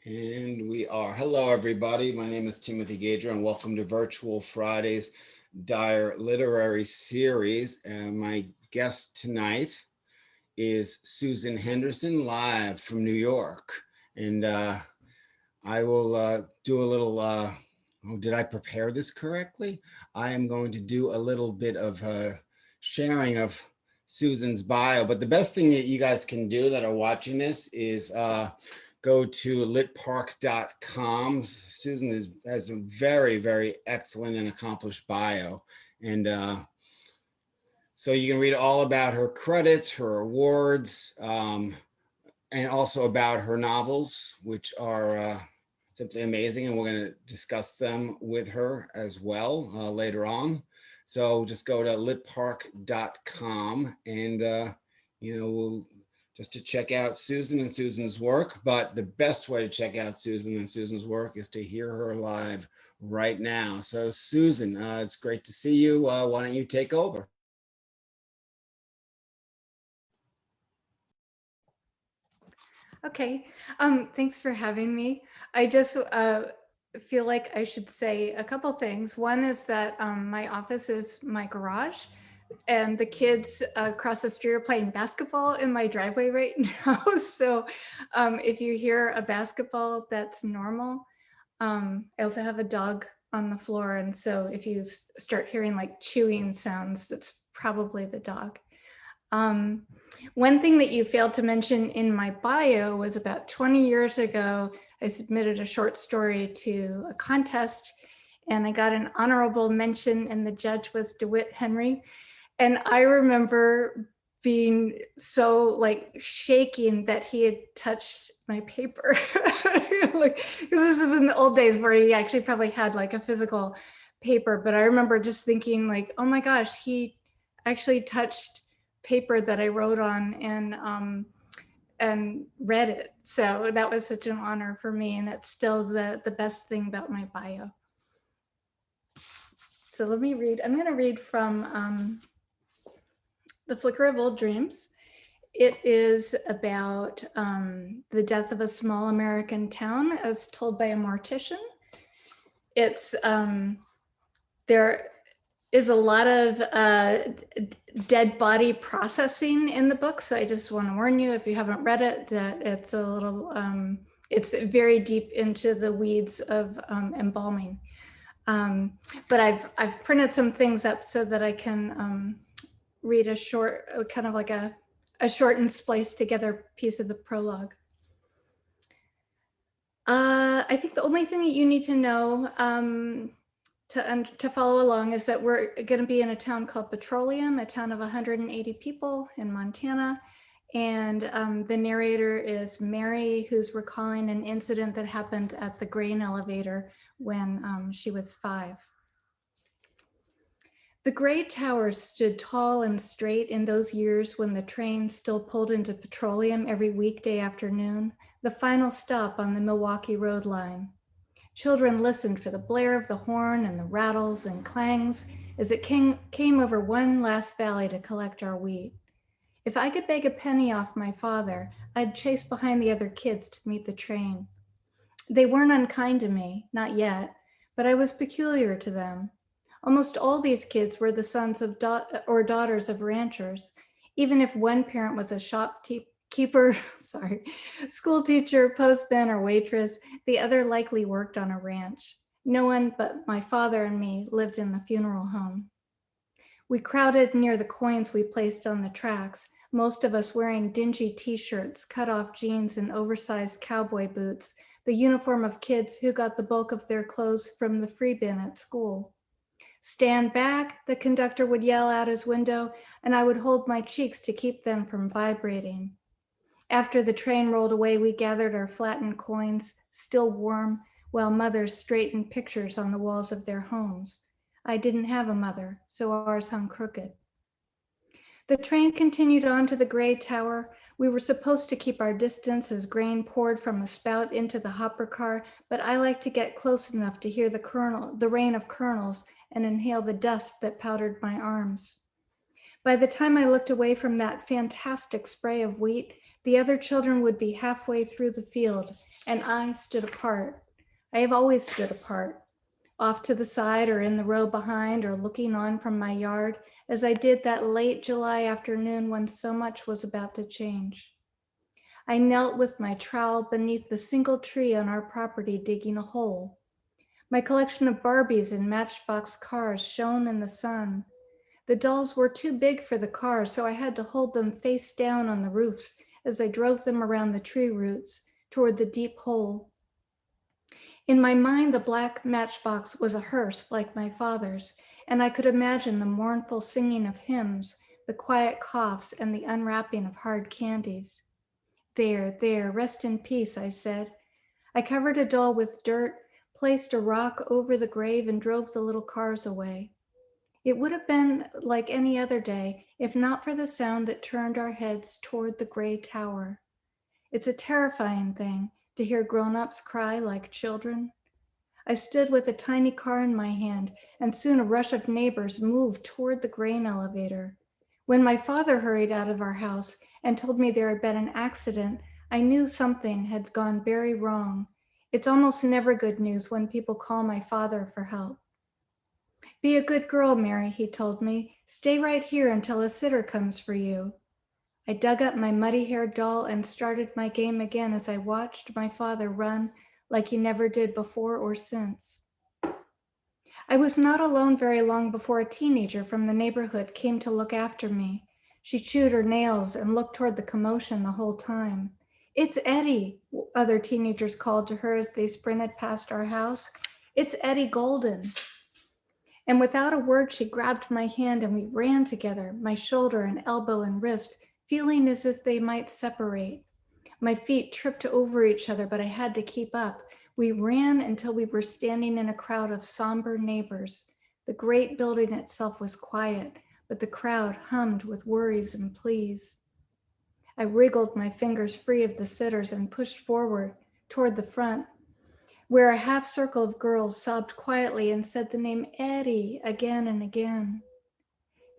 And we are. Hello, everybody. My name is Timothy Gager, and welcome to Virtual Fridays Dire Literary Series. And my guest tonight is Susan Henderson, live from New York. And I will do a little. Oh, did I prepare this correctly? I am going to do a little bit of sharing of Susan's bio. But the best thing that you guys can do that are watching this is go to litpark.com. Susan has a very, very excellent and accomplished bio. And so you can read all about her credits, her awards, and also about her novels, which are simply amazing. And we're going to discuss them with her as well later on. So just go to litpark.com and, we'll just to check out Susan and Susan's work. But the best way to check out Susan and Susan's work is to hear her live right now. So Susan, it's great to see you. Why don't you take over? Okay, thanks for having me. I just feel like I should say a couple things. One is that my office is my garage, and the kids across the street are playing basketball in my driveway right now. So if you hear a basketball, that's normal. I also have a dog on the floor, and so if you start hearing like chewing sounds, that's probably the dog. One thing that you failed to mention in my bio was about 20 years ago, I submitted a short story to a contest and I got an honorable mention, and the judge was DeWitt Henry. And I remember being so like shaking that he had touched my paper. Like, because this is in the old days where he actually probably had like a physical paper. But I remember just thinking like, oh my gosh, he actually touched paper that I wrote on and read it. So that was such an honor for me, and that's still the best thing about my bio. So let me read. I'm going to read from The Flicker of Old Dreams. It is about the death of a small American town as told by a mortician. It's there is a lot of dead body processing in the book. So I just want to warn you, if you haven't read it, that it's a little, it's very deep into the weeds of embalming. But I've printed some things up so that I can read a short, kind of like a short and spliced together piece of the prologue. I think the only thing that you need to know to follow along is that we're going to be in a town called Petroleum, a town of 180 people in Montana. And the narrator is Mary, who's recalling an incident that happened at the grain elevator when she was 5. The gray towers stood tall and straight in those years when the train still pulled into Petroleum every weekday afternoon, the final stop on the Milwaukee Road line. Children listened for the blare of the horn and the rattles and clangs as it came over one last valley to collect our wheat. If I could beg a penny off my father, I'd chase behind the other kids to meet the train. They weren't unkind to me, not yet, but I was peculiar to them. Almost all these kids were the sons of or daughters of ranchers, even if one parent was a shopkeeper, school teacher, postman, or waitress, the other likely worked on a ranch. No one but my father and me lived in the funeral home. We crowded near the coins we placed on the tracks, most of us wearing dingy t-shirts, cut-off jeans, and oversized cowboy boots, the uniform of kids who got the bulk of their clothes from the free bin at school. Stand back, the conductor would yell out his window, and I would hold my cheeks to keep them from vibrating. After the train rolled away, we gathered our flattened coins, still warm, while mothers straightened pictures on the walls of their homes. I didn't have a mother, so ours hung crooked. The train continued on to the gray tower. We were supposed to keep our distance as grain poured from a spout into the hopper car, but I liked to get close enough to hear the rain of kernels and inhale the dust that powdered my arms. By the time I looked away from that fantastic spray of wheat, the other children would be halfway through the field, and I stood apart. I have always stood apart, off to the side or in the row behind or looking on from my yard, as I did that late July afternoon when so much was about to change. I knelt with my trowel beneath the single tree on our property digging a hole. My collection of Barbies and Matchbox cars shone in the sun. The dolls were too big for the car, so I had to hold them face down on the roofs as I drove them around the tree roots toward the deep hole. In my mind, the black matchbox was a hearse like my father's, and I could imagine the mournful singing of hymns, the quiet coughs, and the unwrapping of hard candies. There, rest in peace, I said. I covered a doll with dirt, placed a rock over the grave, and drove the little cars away. It would have been like any other day if not for the sound that turned our heads toward the gray tower. It's a terrifying thing to hear grown-ups cry like children. I stood with a tiny car in my hand, and soon a rush of neighbors moved toward the grain elevator. When my father hurried out of our house and told me there had been an accident, I knew something had gone very wrong. It's almost never good news when people call my father for help. Be a good girl, Mary, he told me. Stay right here until a sitter comes for you. I dug up my muddy-haired doll and started my game again as I watched my father run like he never did before or since. I was not alone very long before a teenager from the neighborhood came to look after me. She chewed her nails and looked toward the commotion the whole time. It's Eddie, other teenagers called to her as they sprinted past our house. It's Eddie Golden. And without a word, she grabbed my hand and we ran together, my shoulder and elbow and wrist, feeling as if they might separate. My feet tripped over each other, but I had to keep up. We ran until we were standing in a crowd of somber neighbors. The great building itself was quiet, but the crowd hummed with worries and pleas. I wriggled my fingers free of the sitters and pushed forward toward the front, where a half circle of girls sobbed quietly and said the name Eddie again and again.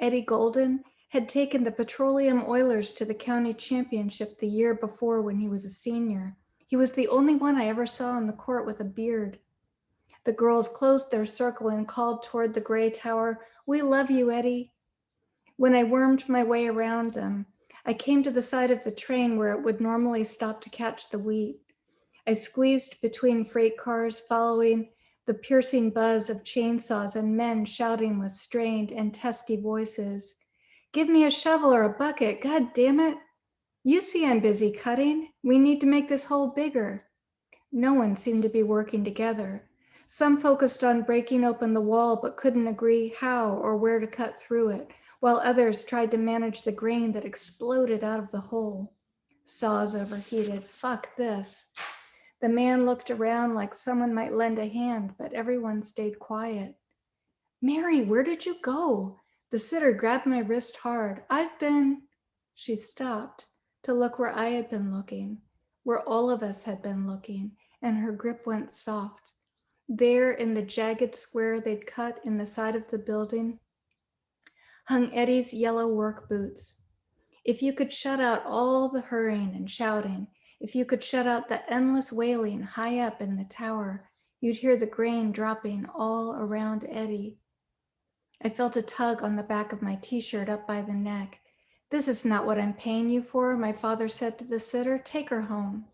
Eddie Golden had taken the Petroleum Oilers to the county championship the year before when he was a senior. He was the only one I ever saw on the court with a beard. The girls closed their circle and called toward the gray tower, "We love you, Eddie." When I wormed my way around them, I came to the side of the train where it would normally stop to catch the wheat. I squeezed between freight cars, following the piercing buzz of chainsaws and men shouting with strained and testy voices. "Give me a shovel or a bucket, God damn it. You see I'm busy cutting. We need to make this hole bigger." No one seemed to be working together. Some focused on breaking open the wall but couldn't agree how or where to cut through it, while others tried to manage the grain that exploded out of the hole. Saws overheated. Fuck this. The man looked around like someone might lend a hand, but everyone stayed quiet. "Mary, where did you go?" The sitter grabbed my wrist hard. "I've been..." She stopped to look where I had been looking, where all of us had been looking, and her grip went soft. There in the jagged square they'd cut in the side of the building hung Eddie's yellow work boots. If you could shut out all the hurrying and shouting, if you could shut out the endless wailing high up in the tower, you'd hear the grain dropping all around Eddie. I felt a tug on the back of my t-shirt up by the neck. "This is not what I'm paying you for," my father said to the sitter. "Take her home."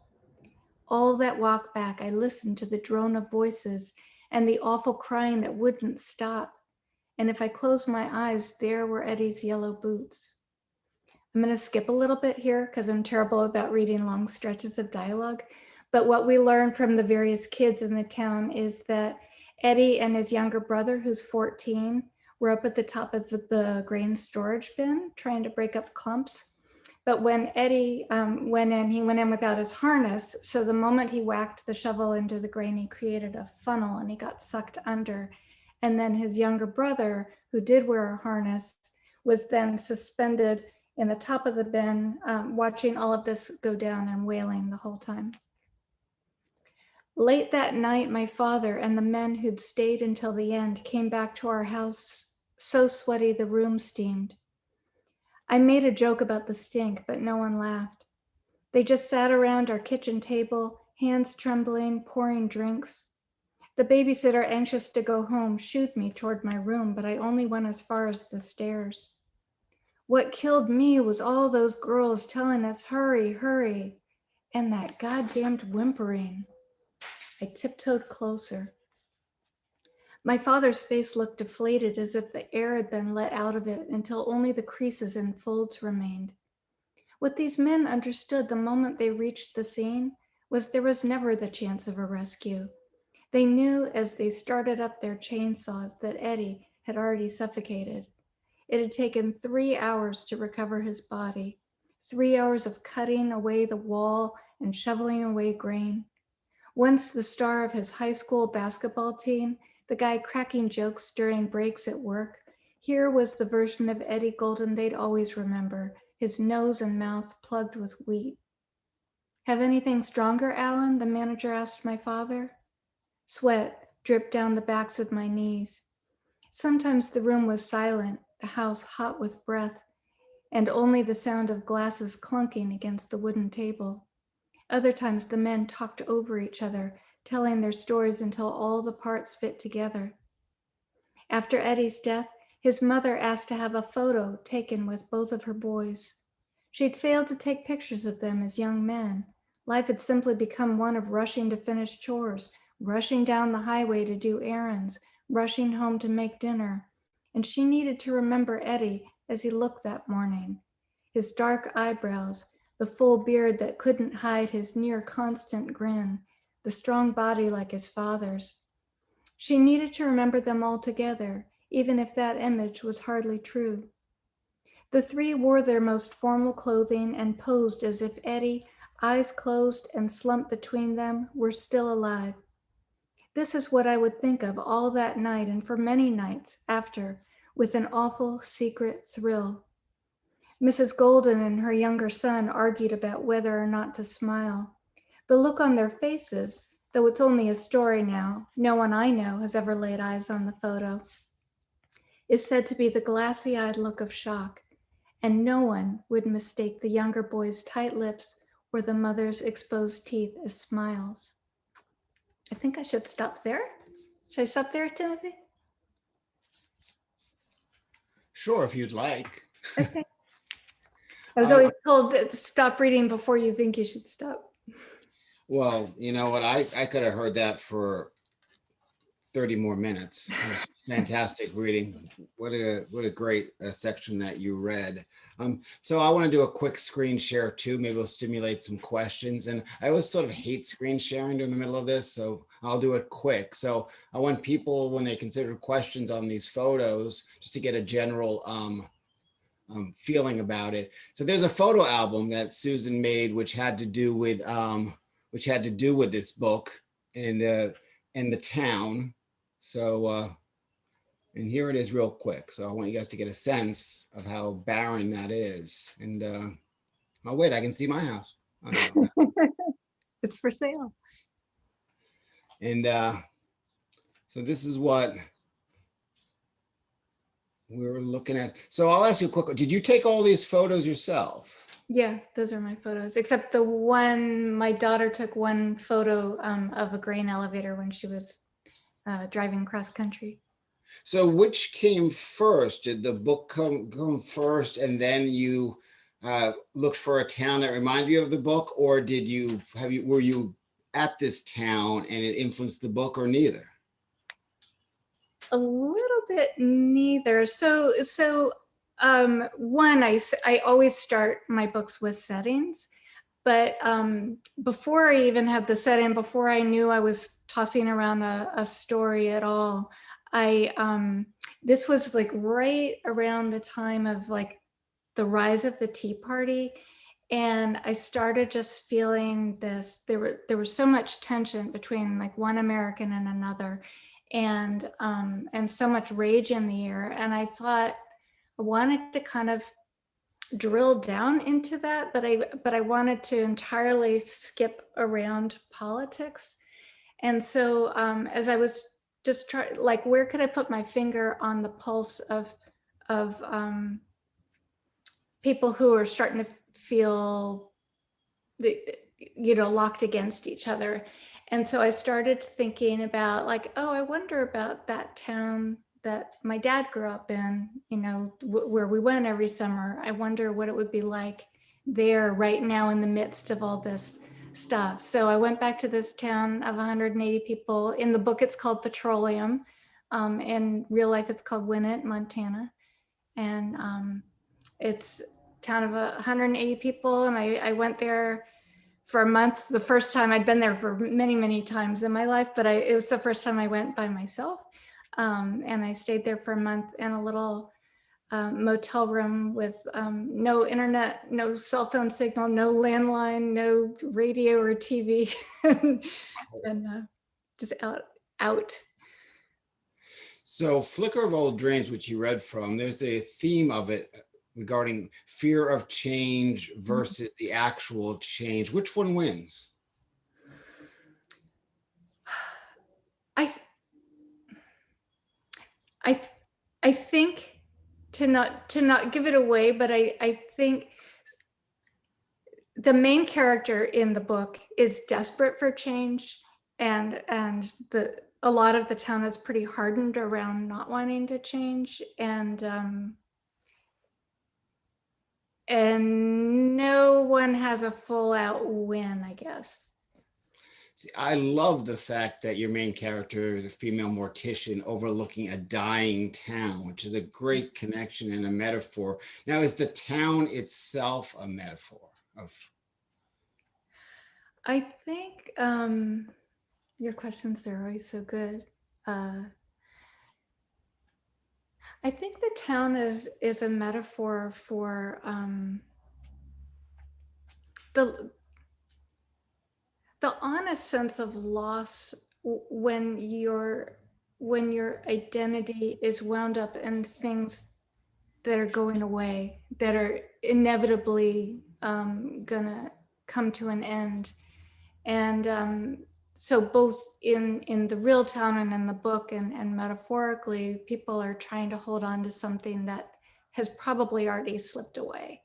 All that walk back, I listened to the drone of voices and the awful crying that wouldn't stop. And if I closed my eyes, there were Eddie's yellow boots. I'm going to skip a little bit here because I'm terrible about reading long stretches of dialogue. But what we learned from the various kids in the town is that Eddie and his younger brother, who's 14, were up at the top of the grain storage bin trying to break up clumps. But when Eddie went in, he went in without his harness. So the moment he whacked the shovel into the grain, he created a funnel and he got sucked under. And then his younger brother, who did wear a harness, was then suspended in the top of the bin, watching all of this go down and wailing the whole time. Late that night, my father and the men who'd stayed until the end came back to our house, so sweaty the room steamed. I made a joke about the stink, but no one laughed. They just sat around our kitchen table, hands trembling, pouring drinks. The babysitter, anxious to go home, shooed me toward my room, but I only went as far as the stairs. What killed me was all those girls telling us, hurry, hurry, and that goddamned whimpering. I tiptoed closer. My father's face looked deflated, as if the air had been let out of it until only the creases and folds remained. What these men understood the moment they reached the scene was there was never the chance of a rescue. They knew as they started up their chainsaws that Eddie had already suffocated. It had taken 3 hours to recover his body, 3 hours of cutting away the wall and shoveling away grain. Once the star of his high school basketball team, the guy cracking jokes during breaks at work, here was the version of Eddie Golden they'd always remember, his nose and mouth plugged with wheat. Have anything stronger, Alan? The manager asked my father. Sweat dripped down the backs of my knees. Sometimes the room was silent, the house hot with breath, and only the sound of glasses clunking against the wooden table. Other times the men talked over each other, telling their stories until all the parts fit together. After Eddie's death, his mother asked to have a photo taken with both of her boys. She'd failed to take pictures of them as young men. Life had simply become one of rushing to finish chores, rushing down the highway to do errands, rushing home to make dinner. And she needed to remember Eddie as he looked that morning. His dark eyebrows, the full beard that couldn't hide his near constant grin, the strong body like his father's. She needed to remember them all together, even if that image was hardly true. The three wore their most formal clothing and posed as if Eddie, eyes closed and slumped between them, were still alive. This is what I would think of all that night and for many nights after, with an awful secret thrill. Mrs. Golden and her younger son argued about whether or not to smile. The look on their faces, though it's only a story now, no one I know has ever laid eyes on the photo, is said to be the glassy-eyed look of shock, and no one would mistake the younger boy's tight lips or the mother's exposed teeth as smiles. I think I should stop there. Should I stop there, Timothy? Sure, if you'd like. Okay. I was always told to stop reading before you think you should stop. Well, you know what? I could have heard that for 30 more minutes. It was fantastic reading. What a great section that you read. So I want to do a quick screen share too. Maybe we'll stimulate some questions. And I always sort of hate screen sharing during the middle of this, so I'll do it quick. So I want people, when they consider questions on these photos, just to get a general feeling about it. So there's a photo album that Susan made, which had to do with this book and the town. So and here it is real quick. So I want you guys to get a sense of how barren that is. And oh wait, I can see my house. It's for sale. And so this is what we're looking at. So I'll ask you a quick, did you take all these photos yourself? Yeah, those are my photos, except the one, my daughter took one photo of a grain elevator when she was driving cross country. So which came first? Did the book come first and then you looked for a town that reminded you of the book, or were you at this town and it influenced the book, or neither? A little bit neither. So one, I always start my books with settings, but before I even had the setting, before I knew I was tossing around a story at all, this was like right around the time of like the rise of the Tea Party. And I started just feeling this, there was so much tension between like one American and another, and so much rage in the air. And I thought I wanted to kind of drill down into that, but I wanted to entirely skip around politics. And so as I was just trying, like, where could I put my finger on the pulse of people who are starting to feel locked against each other. And so I started thinking about like, oh, I wonder about that town that my dad grew up in, where we went every summer. I wonder what it would be like there right now in the midst of all this stuff. So I went back to this town of 180 people. In the book, it's called Petroleum. In real life, it's called Winnett, Montana. And it's a town of 180 people. And I went there for a month. The first time. I'd been there for many, many times in my life, but it was the first time I went by myself. And I stayed there for a month in a little motel room with no internet, no cell phone signal, no landline, no radio or TV, and just out. So Flicker of Old Dreams, which you read from, there's a theme of it regarding fear of change versus the actual change. Which one wins? I think, to not give it away, but I think the main character in the book is desperate for change, and a lot of the town is pretty hardened around not wanting to change, and no one has a full out win, I guess. See, I love the fact that your main character is a female mortician overlooking a dying town, which is a great connection and a metaphor. Now, is the town itself a metaphor of? I think your questions are always so good. I think the town is a metaphor for the honest sense of loss when your identity is wound up in things that are going away, that are inevitably gonna come to an end. And so both in the real town and in the book and metaphorically, people are trying to hold on to something that has probably already slipped away.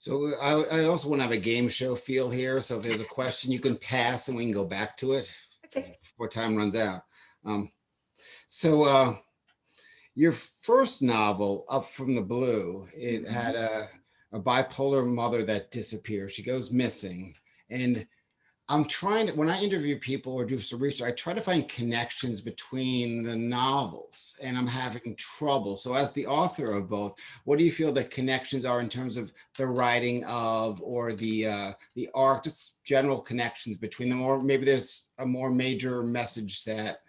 So I also want to have a game show feel here. So if there's a question, you can pass and we can go back to it before time runs out. So your first novel, Up from the Blue, it had a bipolar mother that disappears. She goes missing. And I'm trying to, when I interview people or do some research, I try to find connections between the novels, and I'm having trouble. So as the author of both, what do you feel the connections are in terms of the writing of, or the arc, just general connections between them, or maybe there's a more major message that.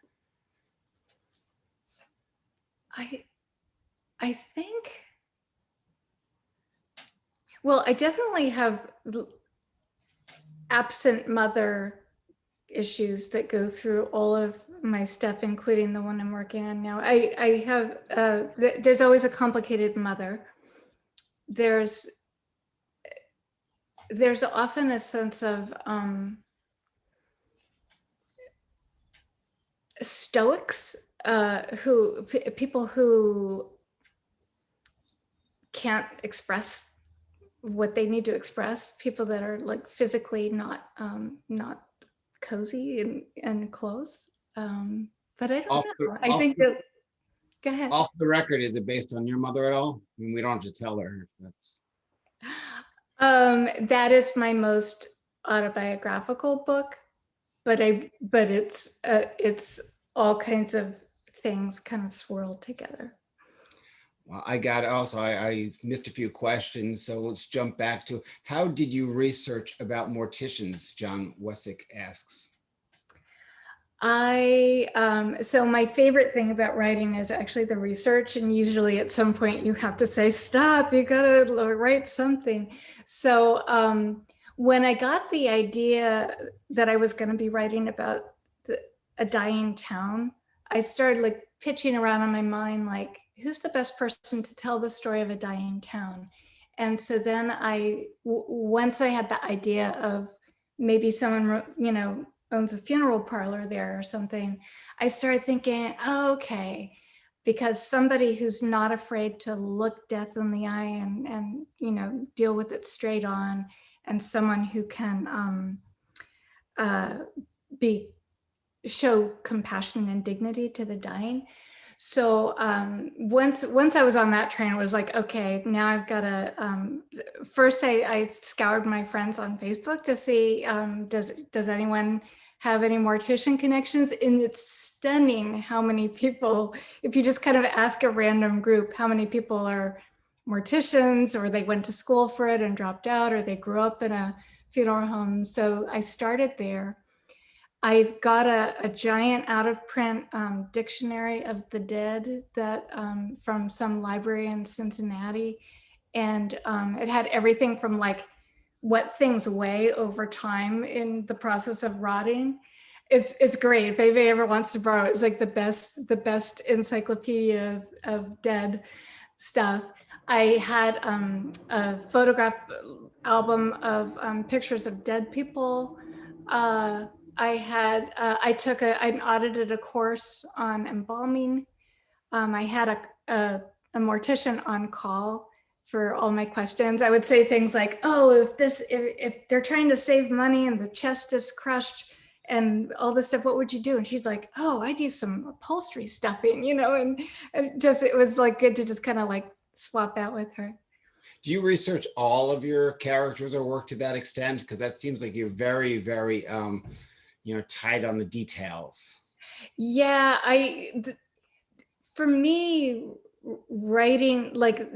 I think, well, I definitely have absent mother issues that go through all of my stuff, including the one I'm working on now. I have, there's always a complicated mother. There's often a sense of stoics, people who can't express what they need to express, people that are like physically not cozy and close. But I don't know. I think that, go ahead. Off the record, is it based on your mother at all? I mean, we don't have to tell her. That's. That is my most autobiographical book, but it's all kinds of things kind of swirled together. Well, I missed a few questions, so let's jump back to, how did you research about Morticians? John Wessick asks. So my favorite thing about writing is actually the research, and usually at some point you have to say, stop, you gotta write something. So when I got the idea that I was gonna be writing about a dying town, I started like pitching around in my mind, like, who's the best person to tell the story of a dying town? And so then once I had the idea of maybe someone, owns a funeral parlor there or something, I started thinking, oh, okay, because somebody who's not afraid to look death in the eye and deal with it straight on, and someone who can uh, be show compassion and dignity to the dying. So once I was on that train, it was like, okay, now I've got to. First, I scoured my friends on Facebook to see does anyone have any mortician connections, and it's stunning how many people. If you just kind of ask a random group, how many people are morticians, or they went to school for it and dropped out, or they grew up in a funeral home. So I started there. I've got a giant out of print dictionary of the dead that from some library in Cincinnati. And it had everything from like what things weigh over time in the process of rotting. It's great. If anybody ever wants to borrow it, it's like the best encyclopedia of dead stuff. I had a photograph album of pictures of dead people. I audited a course on embalming. I had a mortician on call for all my questions. I would say things like, "Oh, if they're trying to save money and the chest is crushed and all this stuff, what would you do?" And she's like, "Oh, I'd use some upholstery stuffing," and just it was like good to just kind of like swap out with her. Do you research all of your characters or work to that extent? Because that seems like you're very, very, tight on the details. Yeah, for me, writing like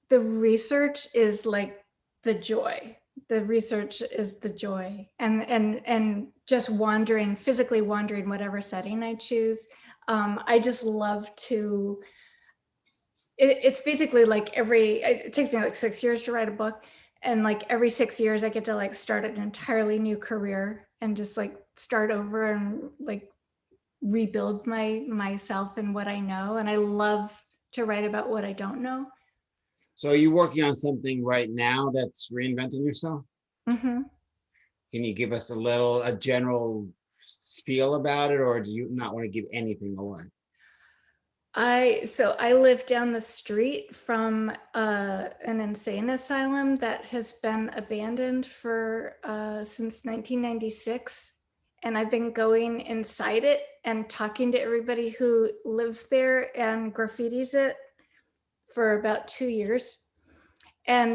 the research is like the joy. The research is the joy, and just wandering, physically wandering, whatever setting I choose. I just love to. It's basically like it takes me like 6 years to write a book, and like every 6 years I get to like start an entirely new career and just like start over and like rebuild myself and what I know. And I love to write about what I don't know. So are you working on something right now that's reinventing yourself? Mm-hmm. Can you give us a general spiel about it, or do you not want to give anything away? I live down the street from an insane asylum that has been abandoned for since 1996, and I've been going inside it and talking to everybody who lives there and graffitis it for about 2 years. And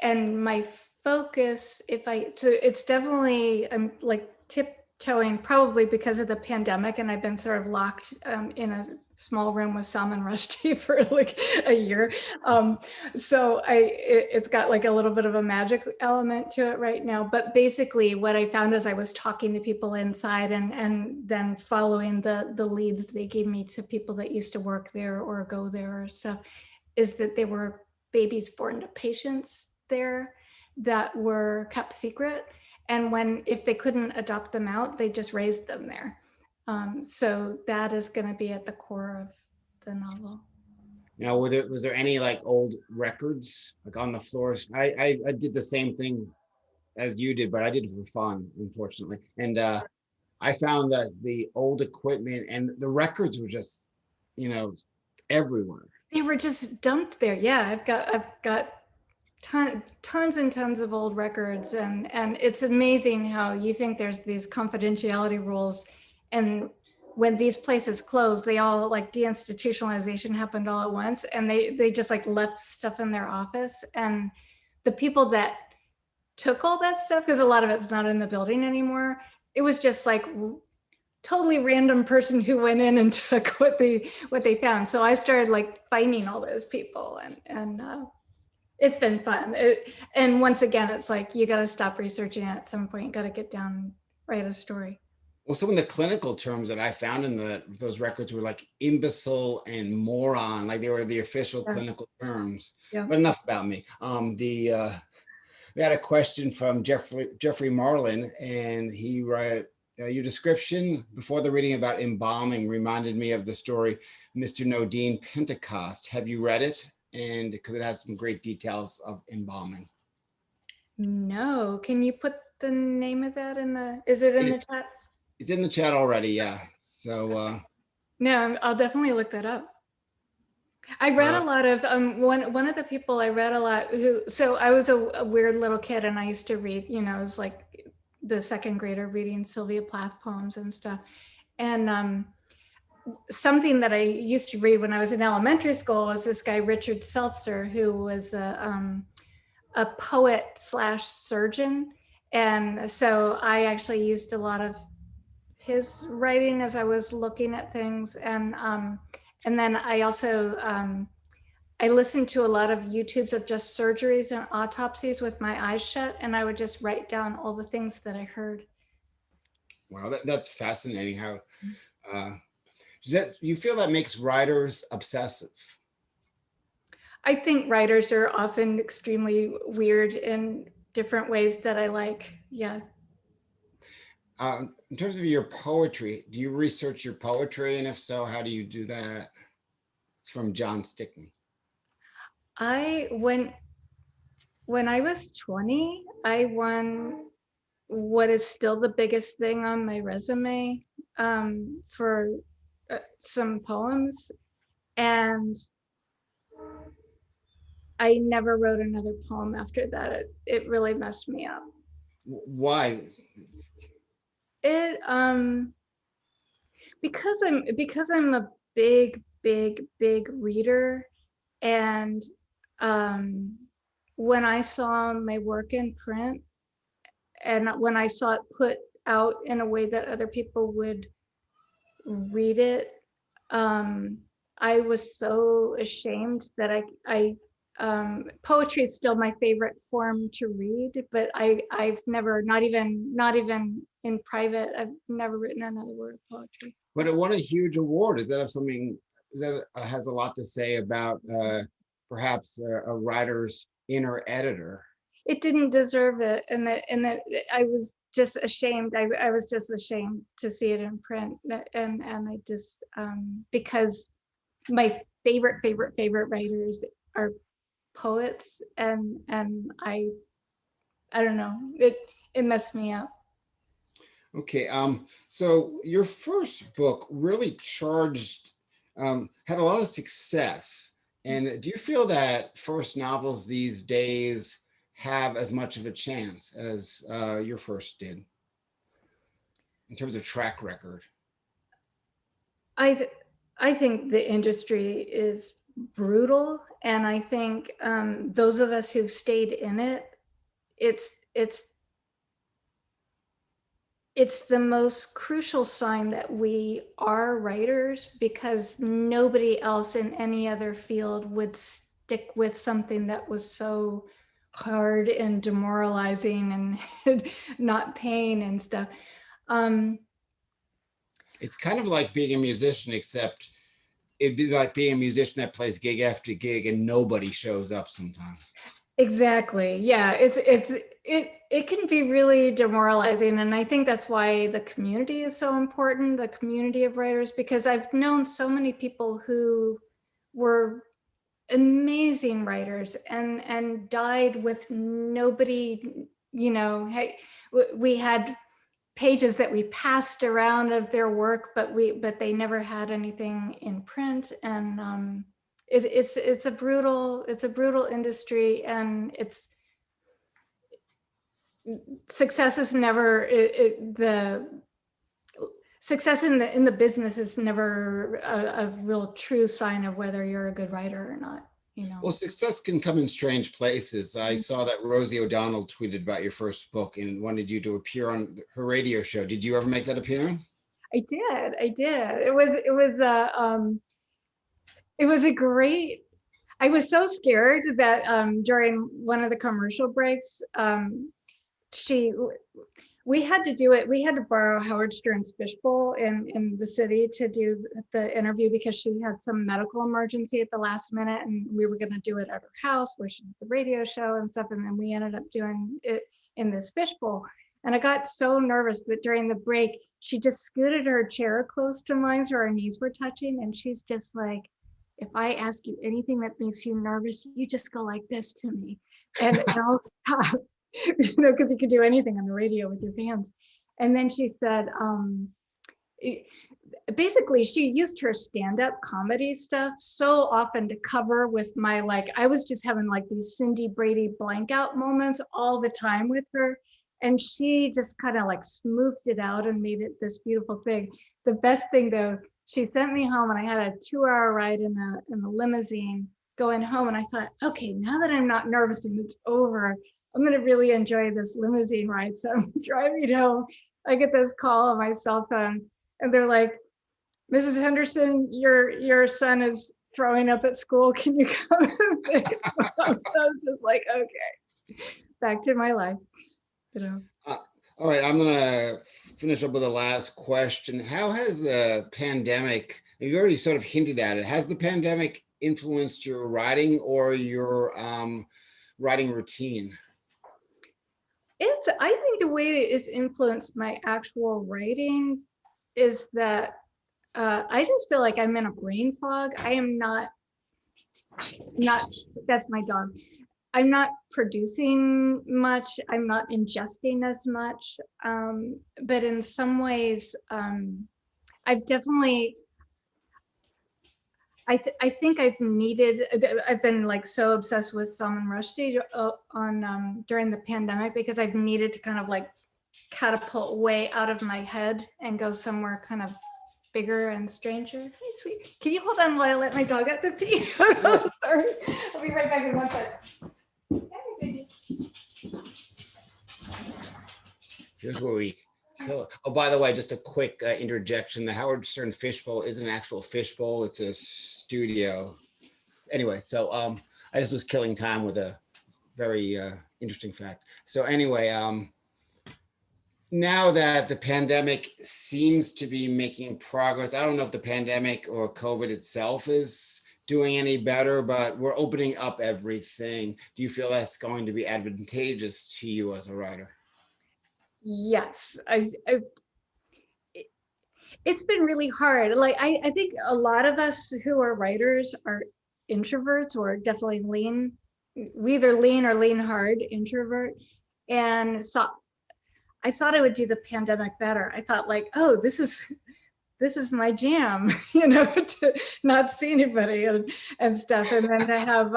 my focus, so it's definitely, I'm like tiptoeing, probably because of the pandemic, and I've been sort of locked in a small room with Salman Rushdie for like a year. So it's got like a little bit of a magic element to it right now. But basically what I found is I was talking to people inside and then following the leads they gave me to people that used to work there or go there or stuff, is that they were babies born to patients there that were kept secret. And if they couldn't adopt them out, they just raised them there. So that is going to be at the core of the novel. Now, was there any like old records like on the floors? I did the same thing as you did, but I did it for fun, unfortunately. And I found that the old equipment and the records were just, you know, everywhere. They were just dumped there. Yeah, I've got tons and tons of old records, and it's amazing how you think there's these confidentiality rules, and when these places closed, they all like deinstitutionalization happened all at once, and they just like left stuff in their office. And the people that took all that stuff, because a lot of it's not in the building anymore, it was just like totally random person who went in and took what they found. So I started like finding all those people, and it's been fun. And once again, it's like you got to stop researching it at some point. Got to get down, write a story. Well, some of the clinical terms that I found in those records were like imbecile and moron, like they were the official Yeah. clinical terms. Yeah. But enough about me. We had a question from Jeffrey Marlin, and he wrote, your description before the reading about embalming reminded me of the story Mr. Nodine Pentecost. Have you read it? And because it has some great details of embalming. No, can you put the name of that is it in the chat? It's in the chat already, yeah. So No, I'll definitely look that up. I read a lot of one of the people I read a lot who, so I was a weird little kid and I used to read, you know, it was like the second grader reading Sylvia Plath poems and stuff. And something that I used to read when I was in elementary school was this guy Richard Seltzer, who was a poet slash surgeon. And so I actually used a lot of his writing as I was looking at things. And then I also I listened to a lot of YouTubes of just surgeries and autopsies with my eyes shut, and I would just write down all the things that I heard. Wow, that's fascinating. How you feel that makes writers obsessive? I think writers are often extremely weird in different ways that I like. Yeah. In terms of your poetry, do you research your poetry? And if so, how do you do that? It's from John Stickney. I when I was 20, I won what is still the biggest thing on my resume for some poems, and I never wrote another poem after that. It really messed me up. Why? It because I'm a big reader, and when I saw my work in print and when I saw it put out in a way that other people would read it, I was so ashamed that poetry is still my favorite form to read, but I've never, not even in private, I've never written another word of poetry. But it won a huge award. Is that have something that has a lot to say about perhaps a writer's inner editor? It didn't deserve it, and that I was just ashamed. I was just ashamed to see it in print, and I just because my favorite writers are poets, and I don't know, it messed me up. Okay, so your first book really charged, had a lot of success. And do you feel that first novels these days have as much of a chance as your first did in terms of track record? I think the industry is brutal, and I think those of us who've stayed in it, it's the most crucial sign that we are writers, because nobody else in any other field would stick with something that was so hard and demoralizing and not paying and stuff. It's kind of like being a musician, except it'd be like being a musician that plays gig after gig and nobody shows up sometimes. Exactly. Yeah, it can be really demoralizing, and I think that's why the community is so important, the community of writers, because I've known so many people who were amazing writers and died with nobody, you know. Hey, we had pages that we passed around of their work, but they never had anything in print, and it's a brutal industry, and it's success is never the success in the business is never a real true sign of whether you're a good writer or not, you know. Well, success can come in strange places. I saw that Rosie O'Donnell tweeted about your first book and wanted you to appear on her radio show. Did you ever make that appearance? I did. It was a great, I was so scared that during one of the commercial breaks, she we had to do it. We had to borrow Howard Stern's fishbowl in the city to do the interview, because she had some medical emergency at the last minute, and we were going to do it at her house where she did the radio show and stuff. And then we ended up doing it in this fishbowl. And I got so nervous that during the break, she just scooted her chair close to mine so our knees were touching. And she's just like, if I ask you anything that makes you nervous, you just go like this to me, and I'll stop. You know, because you could do anything on the radio with your fans. And then she said, basically she used her stand-up comedy stuff so often to cover with my, like, I was just having like these Cindy Brady blank out moments all the time with her, and she just kind of like smoothed it out and made it this beautiful thing. The best thing though, she sent me home and I had a 2-hour ride in the limousine going home, and I thought, okay, now that I'm not nervous and it's over, I'm going to really enjoy this limousine ride. So I'm driving home, I get this call on my cell phone, and they're like, Mrs. Henderson, your son is throwing up at school. Can you come and pick him up? So I was just like, okay, back to my life, you know. All right, I'm gonna finish up with the last question. How has the pandemic, you already sort of hinted at it, has the pandemic influenced your writing or your writing routine? I think the way it's influenced my actual writing is that I just feel like I'm in a brain fog. I am not, that's my dog. I'm not producing much. I'm not ingesting as much. But in some ways, I've definitely, I think I've been like so obsessed with Salman Rushdie on during the pandemic, because I've needed to kind of like catapult way out of my head and go somewhere kind of bigger and stranger. Hey, sweet. Can you hold on while I let my dog out to pee? I'm sorry. I'll be right back in 1 second. Hey, baby. Here's where we kill it. Oh, by the way, just a quick interjection. The Howard Stern fishbowl isn't an actual fishbowl. It's a studio. Anyway, so I just was killing time with a very interesting fact. So anyway, now that the pandemic seems to be making progress, I don't know if the pandemic or COVID itself is doing any better, but we're opening up everything. Do you feel that's going to be advantageous to you as a writer? Yes, it's been really hard. Like I think a lot of us who are writers are introverts, or definitely we either lean or lean hard introvert. And so I thought I would do the pandemic better. I thought like, oh, this is my jam, you know, to not see anybody and stuff. And then to have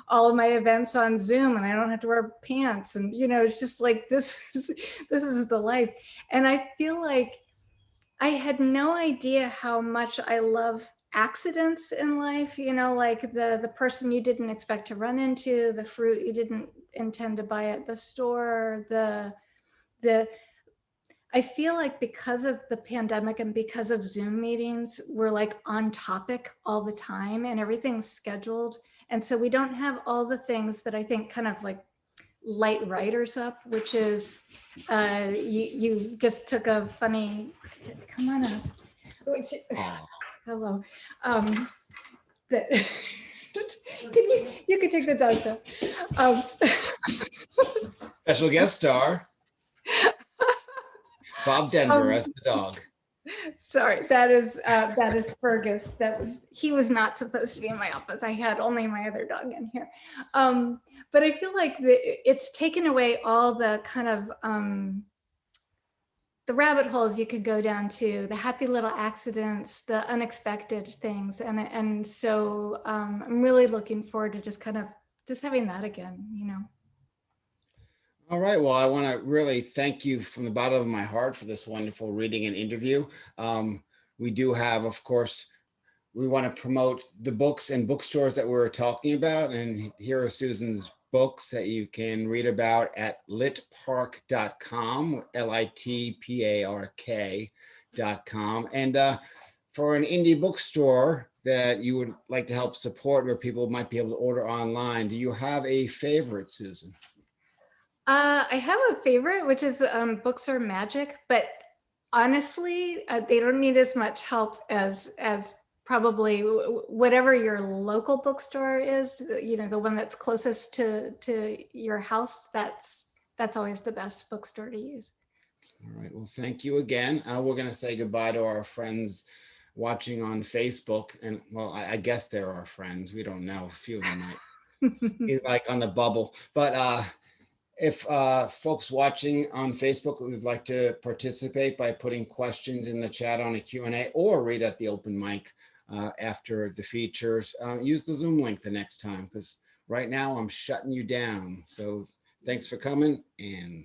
all of my events on Zoom and I don't have to wear pants. And, you know, it's just like, this is the life. And I feel like I had no idea how much I love accidents in life, you know, like the person you didn't expect to run into, the fruit you didn't intend to buy at the store, the I feel like because of the pandemic and because of Zoom meetings, we're like on topic all the time and everything's scheduled. And so we don't have all the things that I think kind of like light writers up, which is you just took a funny, come on up, which, hello. That you can take the dog though. Special guest star, Bob Denver as the dog. Sorry, that is Fergus. He was not supposed to be in my office. I had only my other dog in here. But I feel like it's taken away all the kind of the rabbit holes you could go down to, the happy little accidents, the unexpected things, and so I'm really looking forward to just having that again, you know. All right. Well, I want to really thank you from the bottom of my heart for this wonderful reading and interview. We do have, of course, we want to promote the books and bookstores that we're talking about. And here are Susan's books that you can read about at litpark.com, litpark.com. And for an indie bookstore that you would like to help support, where people might be able to order online, do you have a favorite, Susan? I have a favorite, which is Books Are Magic, but honestly, they don't need as much help as probably whatever your local bookstore is. You know, the one that's closest to your house. That's always the best bookstore to use. All right. Well, thank you again. We're going to say goodbye to our friends watching on Facebook, and well, I guess they're our friends. We don't know. A few of them might be like on the bubble, but If folks watching on Facebook would like to participate by putting questions in the chat on a Q&A or read at the open mic after the features, use the Zoom link the next time, because right now I'm shutting you down. So thanks for coming, and